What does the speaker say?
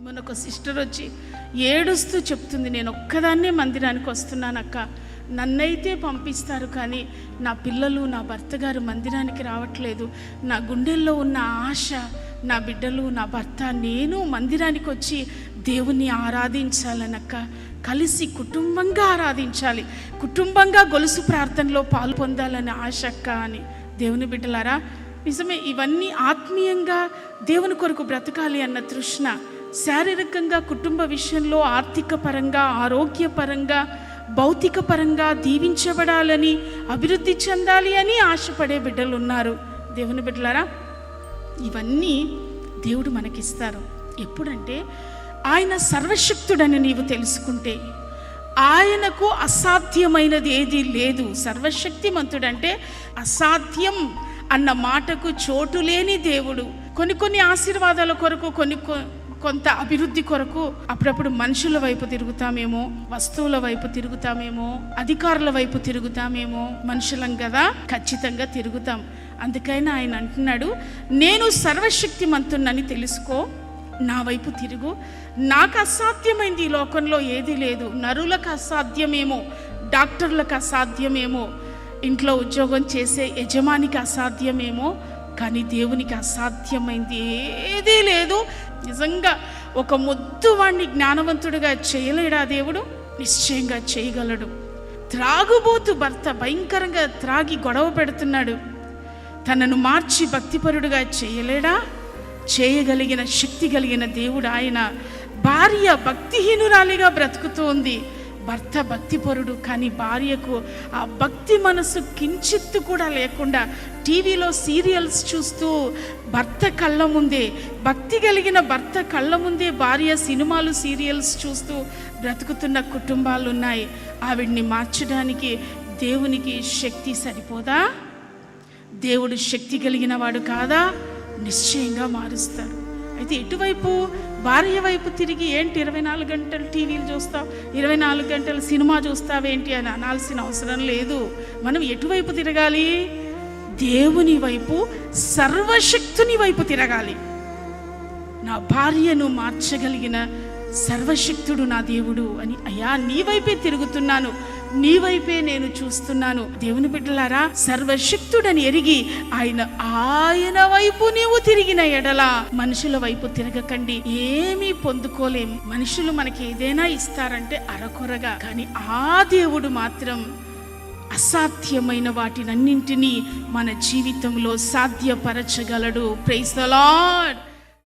మనొక sister వచ్చి ఏడుస్తూ చెప్తుంది, నేను ఒక్కదాన్నే మందిరానికి వస్తున్నానక్క, నన్నైతే పంపిస్తారు కానీ నా పిల్లలు నా భర్త గారు మందిరానికి రావట్లేదు. నా గుండెల్లో ఉన్న ఆశ, నా బిడ్డలు నా భర్త నేను మందిరానికి వచ్చి దేవుణ్ణి ఆరాధించాలనక్క, కలిసి కుటుంబంగా ఆరాధించాలి, కుటుంబంగా గొలుసు ప్రార్థనలో పాలు పొందాలని ఆశ అక్క అని. దేవుని బిడ్డలారా, నిజమే, ఇవన్నీ ఆత్మీయంగా దేవుని కొరకు బ్రతకాలి అన్న తృష్ణ, శారీరకంగా కుటుంబ విషయంలో ఆర్థిక పరంగా, ఆరోగ్యపరంగా, భౌతిక పరంగా దీవించబడాలని, అభివృద్ధి చెందాలి అని ఆశపడే బిడ్డలు ఉన్నారు. దేవుని బిడ్డలారా, ఇవన్నీ దేవుడు మనకిస్తారు. ఎప్పుడంటే ఆయన సర్వశక్తుడని నీవు తెలుసుకుంటే, ఆయనకు అసాధ్యమైనది ఏదీ లేదు. సర్వశక్తిమంతుడంటే అసాధ్యం అన్న మాటకు చోటు లేని దేవుడు. కొన్ని ఆశీర్వాదాల కొరకు, కొంత అభివృద్ధి కొరకు అప్పుడప్పుడు మనుషుల వైపు తిరుగుతామేమో, వస్తువుల వైపు తిరుగుతామేమో, అధికారుల వైపు తిరుగుతామేమో. మనుషులం కదా, ఖచ్చితంగా తిరుగుతాం. అందుకైనా ఆయన అంటున్నాడు, నేను సర్వశక్తిమంతున్నని తెలుసుకో, నా వైపు తిరుగు. నాకు అసాధ్యమైంది ఈ లోకంలో ఏదీ లేదు. నరులకు అసాధ్యమేమో, డాక్టర్లకు అసాధ్యమేమో, ఇంట్లో ఉద్యోగం చేసే యజమానికి అసాధ్యమేమో, కానీ దేవునికి అసాధ్యమైంది ఏదీ లేదు. నిజంగా ఒక మొద్దువాణ్ణి జ్ఞానవంతుడిగా చేయలేడా దేవుడు? నిశ్చయంగా చేయగలడు. త్రాగుబోతు భర్త భయంకరంగా త్రాగి గొడవ పెడుతున్నాడు, తనను మార్చి భక్తిపరుడుగా చేయలేడా? చేయగలిగిన శక్తి కలిగిన దేవుడు ఆయన. భార్య భక్తిహీనురాలిగా బ్రతుకుతోంది, భర్త భక్తిపరుడు, కానీ భార్యకు ఆ భక్తి మనసు కించిత్తు కూడా లేకుండా టీవీలో సీరియల్స్ చూస్తూ భర్త కళ్ళ ముందే, భక్తి కలిగిన భర్త కళ్ళ ముందే భార్య సినిమాలు సీరియల్స్ చూస్తూ బ్రతుకుతున్న కుటుంబాలు ఉన్నాయి. ఆవిడ్ని మార్చడానికి దేవునికి శక్తి సరిపోదా? దేవుడు శక్తి కలిగిన వాడు కాదా? నిశ్చయంగా మారుస్తాడు. అయితే ఎటువైపు? భార్య వైపు తిరిగి ఏంటి 24 గంటలు టీవీలు చూస్తావు, 24 గంటలు సినిమా చూస్తావేంటి అని అనాల్సిన అవసరం లేదు. మనం ఎటువైపు తిరగాలి? దేవుని వైపు, సర్వశక్తుని వైపు తిరగాలి. నా భార్యను మార్చగలిగిన సర్వశక్తుడు నా దేవుడు అని, అయ్యా నీ వైపే తిరుగుతున్నాను, నీ వైపే నేను చూస్తున్నాను. దేవుని బిడ్డలారా, సర్వశక్తుడని ఎరిగి ఆయన వైపు నీవు తిరిగిన ఎడల మనుషుల వైపు తిరగకండి. ఏమీ పొందుకోలేం. మనుషులు మనకి ఏదైనా ఇస్తారంటే అరకొరగా, కానీ ఆ దేవుడు మాత్రం అసాధ్యమైన వాటినన్నింటినీ మన జీవితంలో సాధ్యపరచగలడు. Praise the lord.